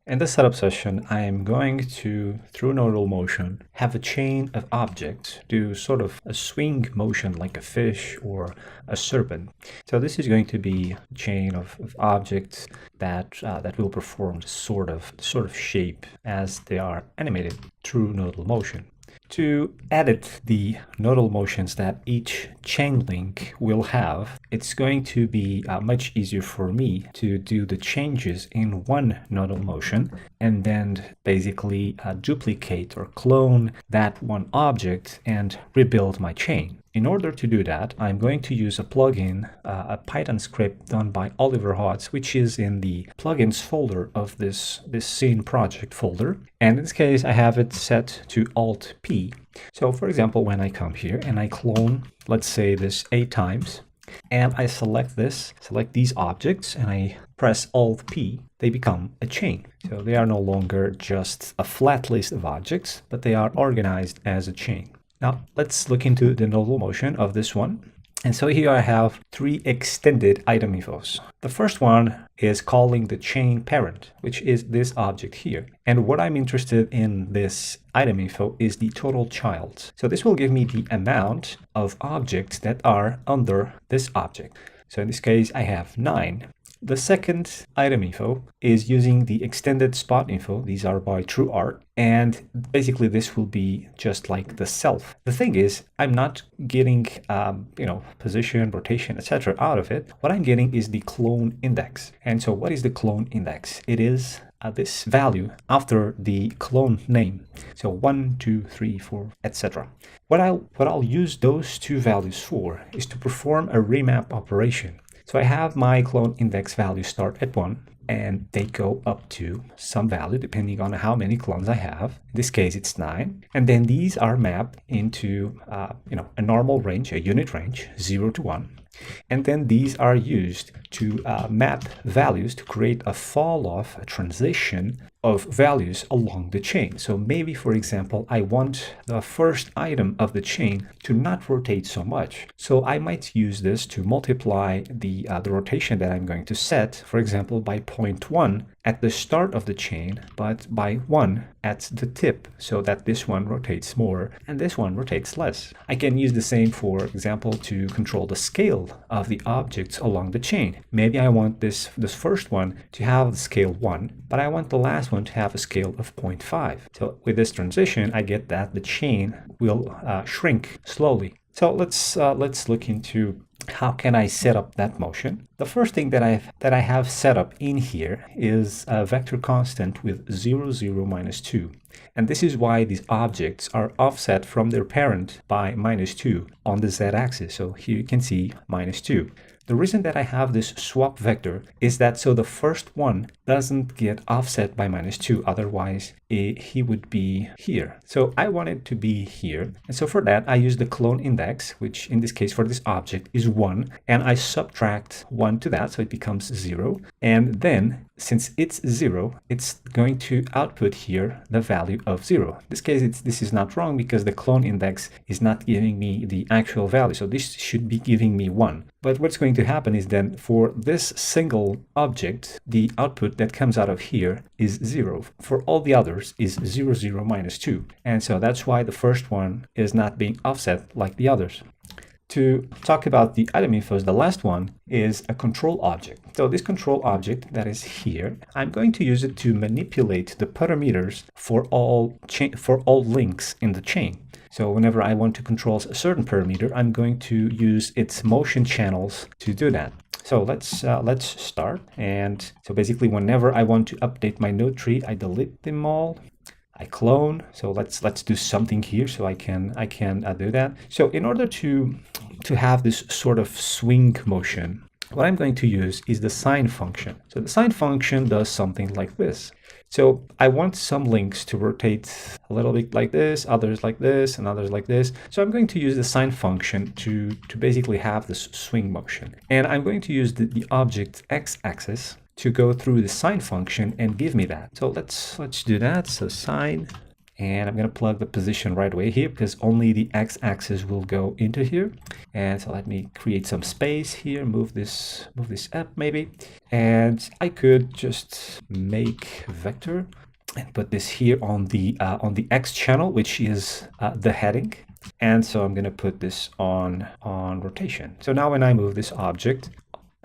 In this setup session, I am going to, through Nodal Motion, have a chain of objects do sort of a swing motion like a fish or a serpent. So this is going to be a chain of objects that will perform the sort of shape as they are animated through Nodal Motion. To edit the nodal motions that each chain link will have, it's going to be much easier for me to do the changes in one nodal motion and then basically duplicate or clone that one object and rebuild my chain. In order to do that, I'm going to use a plugin, a Python script done by Oliver Hodds, which is in the plugins folder of this scene project folder. And in this case, I have it set to Alt-P. So for example, when I come here and I clone, let's say this 8 times, and I select these objects, and I press Alt-P, they become a chain. So they are no longer just a flat list of objects, but they are organized as a chain. Now let's look into the nodal motion of this one. And so here I have 3 extended item infos. The first one is calling the chain parent, which is this object here. And what I'm interested in this item info is the total child. So this will give me the amount of objects that are under this object. So in this case, I have 9. The second item info is using the extended spot info. These are by TrueArt. And basically this will be just like the self. The thing is, I'm not getting, position, rotation, etc. out of it. What I'm getting is the clone index. And so what is the clone index? It is this value after the clone name. So 1, 2, 3, 4, etc. What I'll use those 2 values for is to perform a remap operation. So I have my clone index value start at 1, and they go up to some value depending on how many clones I have. In this case, it's 9. And then these are mapped into a normal range, a unit range, 0 to 1. And then these are used to map values to create a fall off, a transition of values along the chain. So maybe, for example, I want the first item of the chain to not rotate so much. So I might use this to multiply the rotation that I'm going to set, for example, by 0.1 at the start of the chain, but by 1 at the tip, so that this one rotates more and this one rotates less. I can use the same, for example, to control the scale of the objects along the chain. Maybe I want this first one to have the scale 1, but I want the last one to have a scale of 0.5. So with this transition, I get that the chain will shrink slowly. So let's look into how can I set up that motion. The first thing that I have set up in here is a vector constant with 0, 0, -2. And this is why these objects are offset from their parent by -2 on the z-axis. So here you can see -2. The reason that I have this swap vector is that so the first one doesn't get offset by -2, otherwise he would be here. So I want it to be here. And so for that, I use the clone index, which in this case for this object is 1, and I subtract 1 to that, so it becomes 0. And then since it's 0, it's going to output here the value of 0. In this case, this is not wrong because the clone index is not giving me the actual value. So this should be giving me 1. But what's going to happen is then for this single object, the output that comes out of here is 0. For all the others is 0, 0, -2. And so that's why the first one is not being offset like the others. To talk about the item infos, the last one is a control object. So this control object that is here, I'm going to use it to manipulate the parameters for all links in the chain. So whenever I want to control a certain parameter, I'm going to use its motion channels to do that. So let's start. And so basically, whenever I want to update my node tree, I delete them all. I clone. So let's do something here so I can do that. So in order to have this sort of swing motion, what I'm going to use is the sine function. So the sine function does something like this. So I want some links to rotate a little bit like this, others like this, and others like this. So I'm going to use the sine function to basically have this swing motion. And I'm going to use the object x-axis to go through the sine function and give me that. So let's do that. So sine and I'm going to plug the position right away here because only the x-axis will go into here. And so let me create some space here, move this up maybe, and I could just make vector and put this here on the X channel, which is the heading. And so I'm going to put this on rotation. So now when I move this object,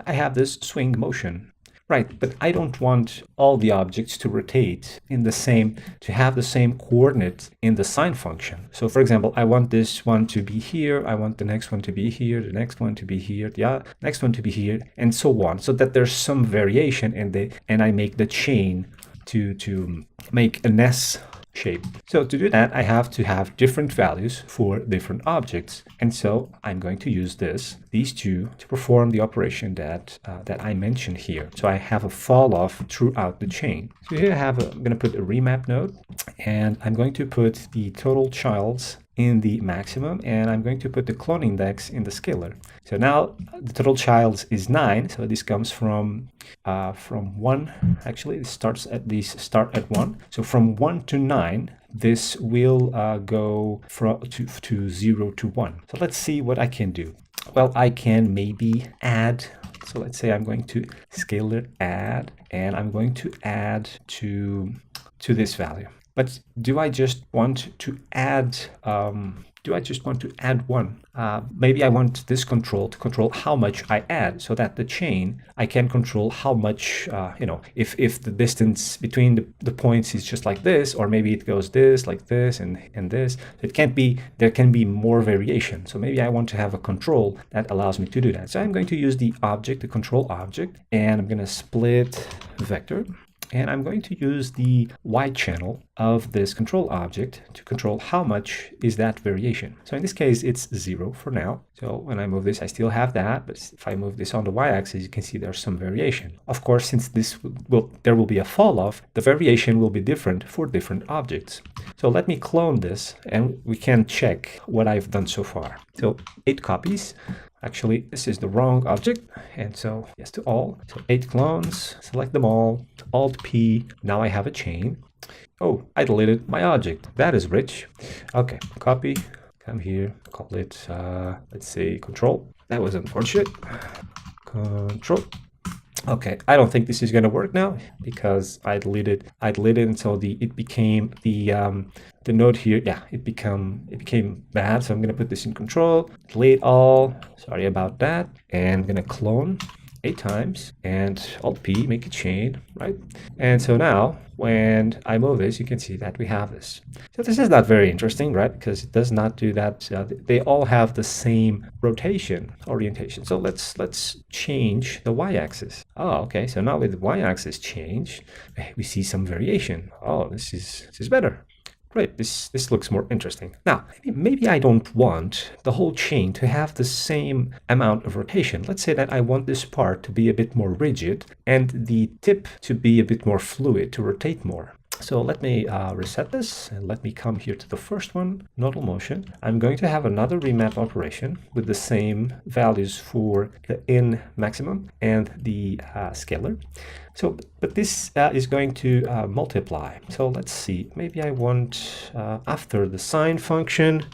I have this swing motion. Right, but I don't want all the objects to rotate in the same, to have the same coordinate in the sine function. So for example, I want this one to be here, I want the next one to be here, the next one to be here, the next one to be here, and so on, so that there's some variation in and I make the chain to make an S shape. So to do that, I have to have different values for different objects. And so I'm going to use these two to perform the operation that I mentioned here. So I have a fall off throughout the chain. So here I'm going to put a remap node, and I'm going to put the total childs in the maximum, and I'm going to put the clone index in the scalar. So now the total childs is 9, so this comes from 1. Actually, it starts at 1. So from 1 to 9, this will go from to 0 to 1. So let's see what I can do. Well, I can maybe add. So let's say I'm going to scalar add, and I'm going to add to this value. But do I just want to add? Do I just want to add one? Maybe I want this control to control how much I add, so that the chain I can control how much. If the distance between the points is just like this, or maybe it goes this, like this, and this. It can't be. There can be more variation. So maybe I want to have a control that allows me to do that. So I'm going to use the object, the control object, and I'm going to split vector. And I'm going to use the Y channel of this control object to control how much is that variation. So in this case, it's 0 for now. So when I move this, I still have that. But if I move this on the Y-axis, you can see there's some variation. Of course, since there will be a fall off, the variation will be different for different objects. So let me clone this, and we can check what I've done so far. So 8 copies. Actually, this is the wrong object, and so yes to all. So 8 clones, select them all, Alt-P, now I have a chain. Oh, I deleted my object. That is rich. Okay, copy, come here, call it, let's say control. That was unfortunate. Control. Okay, I don't think this is going to work now because I deleted and so it became the node here. Yeah, it became bad. So I'm going to put this in control, delete all. Sorry about that. And I'm going to clone 8 times and Alt-P, make a chain, right? And so now when I move this, you can see that we have this. So this is not very interesting, right? Because it does not do that. They all have the same rotation orientation. So let's change the Y-axis. Oh, okay. So now with the Y-axis change, we see some variation. Oh, this is better. Great, this looks more interesting. Now, maybe I don't want the whole chain to have the same amount of rotation. Let's say that I want this part to be a bit more rigid and the tip to be a bit more fluid, to rotate more. So let me reset this, and let me come here to the first one, Nodal Motion. I'm going to have another remap operation with the same values for the in maximum and the scalar. So, but this is going to multiply. So let's see, maybe I want, after the sine function,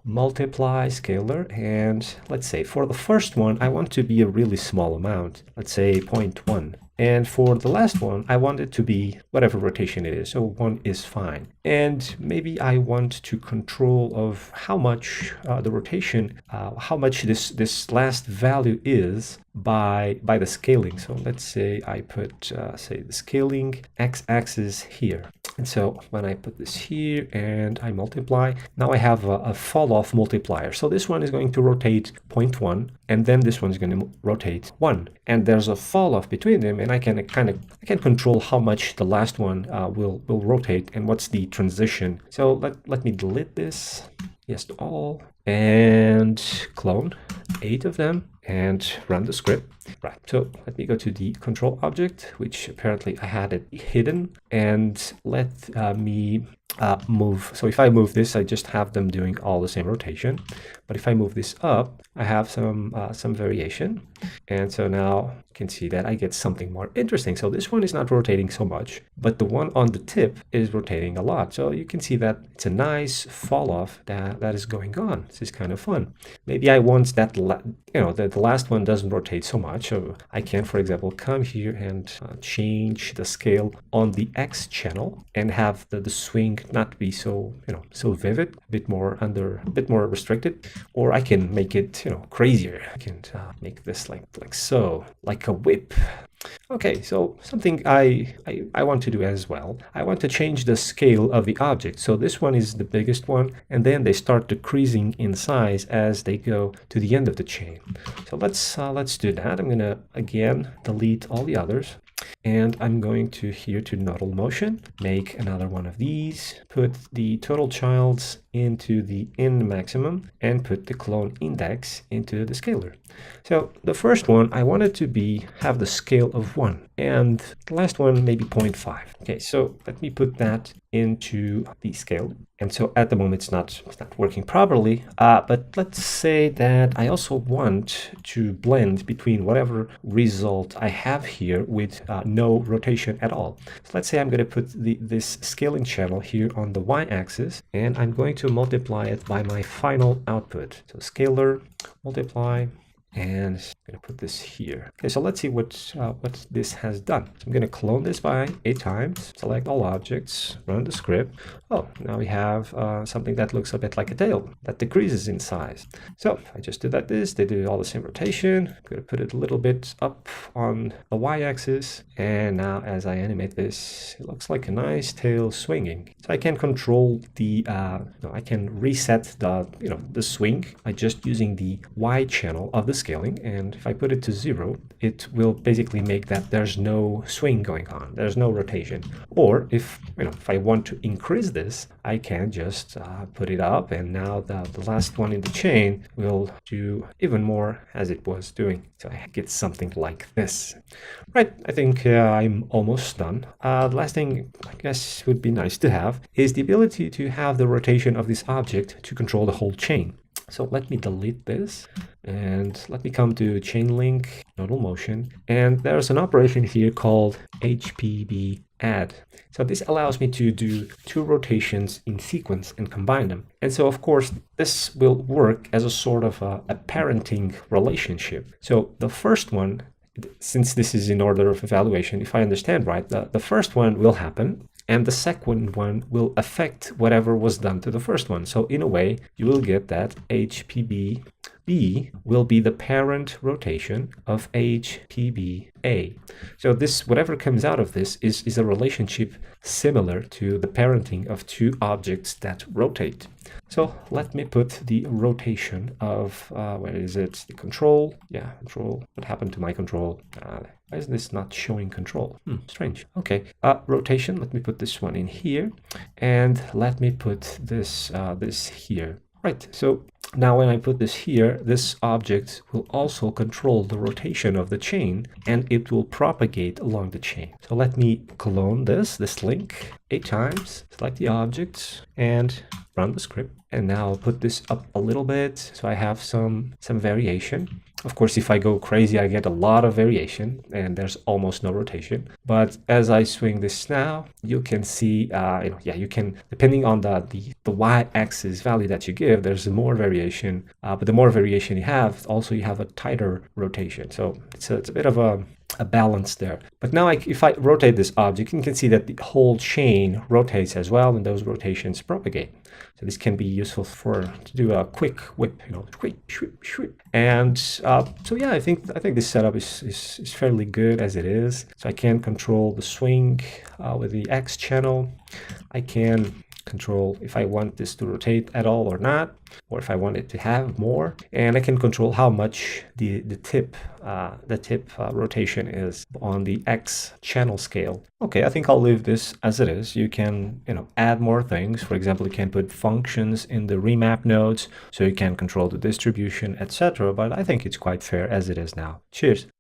multiply scalar, and let's say for the first one, I want to be a really small amount, let's say 0.1. And for the last one, I want it to be whatever rotation it is. So 1 is fine. And maybe I want to control of how much the rotation, how much this last value is by the scaling. So let's say I put, say, the scaling x-axis here. And so when I put this here and I multiply, now I have a fall-off multiplier. So this one is going to rotate 0.1, and then this one is going to rotate 1. And there's a fall-off between them, and I can control how much the last one will rotate and what's the transition. So let me delete this. Yes to all, and clone 8 of them and run the script. Right, so let me go to the control object, which apparently I had it hidden, and let me move. So if I move this, I just have them doing all the same rotation. But if I move this up, I have some variation. And so now you can see that I get something more interesting. So this one is not rotating so much, but the one on the tip is rotating a lot. So you can see that it's a nice fall off that is going on. This is kind of fun. Maybe I want that, the last one doesn't rotate so much. So I can, for example, come here and change the scale on the X channel and have the swing not be so, so vivid, a bit more restricted, or I can make it, crazier. I can make this like so, like a whip. Okay, so something I want to do as well. I want to change the scale of the object. So this one is the biggest one, and then they start decreasing in size as they go to the end of the chain. So let's do that. I'm gonna again delete all the others. And I'm going to here to Nodal Motion, make another one of these, put the total childs into the in maximum, and put the clone index into the scaler. So the first one, I want it to have the scale of 1, and the last one maybe 0.5. Okay, so let me put that into the scale. And so at the moment it's not working properly, but let's say that I also want to blend between whatever result I have here with no rotation at all. So let's say I'm going to put this scaling channel here on the y-axis, and I'm going to multiply it by my final output. So scalar, multiply, and I'm going to put this here. Okay, so let's see what this has done. So I'm going to clone this by 8 times, select all objects, run the script. Oh, now we have something that looks a bit like a tail that decreases in size. So I just did this, they do all the same rotation. I'm going to put it a little bit up on the y-axis, and now as I animate this, it looks like a nice tail swinging. So I can control the, I can reset the swing by just using the Y channel of the scaling, and if I put it to 0, it will basically make that there's no swing going on, there's no rotation. Or if I want to increase this, I can just put it up, and now the last one in the chain will do even more as it was doing. So I get something like this. Right, I think I'm almost done. The last thing I guess would be nice to have is the ability to have the rotation of this object to control the whole chain. So let me delete this and let me come to chain link, Nodal Motion, and there's an operation here called HPB add. So this allows me to do 2 rotations in sequence and combine them. And so of course this will work as a sort of a parenting relationship. So the first one, since this is in order of evaluation, if I understand right, the first one will happen, and the second one will affect whatever was done to the first one. So in a way, you will get that HPB B will be the parent rotation of HPB A. So this, whatever comes out of this is a relationship similar to the parenting of 2 objects that rotate. So let me put the rotation of, where is it? The control. Yeah, control. What happened to my control? Why is this not showing control? Strange. Okay, rotation. Let me put this one in here, and let me put this this here. Right. So now when I put this here, this object will also control the rotation of the chain, and it will propagate along the chain. So let me clone this link 8 times, select the objects, and run the script. And now I'll put this up a little bit so I have some variation. Of course, if I go crazy, I get a lot of variation, and there's almost no rotation. But as I swing this now, you can see, you can, depending on the y-axis value that you give, there's more variation. But the more variation you have, also you have a tighter rotation. So it's a bit of a balance there. But now if I rotate this object, you can see that the whole chain rotates as well, and those rotations propagate. So this can be useful to do a quick whip, quick whip. And so yeah, I think this setup is fairly good as it is. So I can control the swing with the X channel. I can control if I want this to rotate at all or not, or if I want it to have more, and I can control how much the tip rotation is on the X channel scale. Okay, I think I'll leave this as it is. You can add more things. For example, you can put functions in the remap nodes, so you can control the distribution, etc. But I think it's quite fair as it is now. Cheers.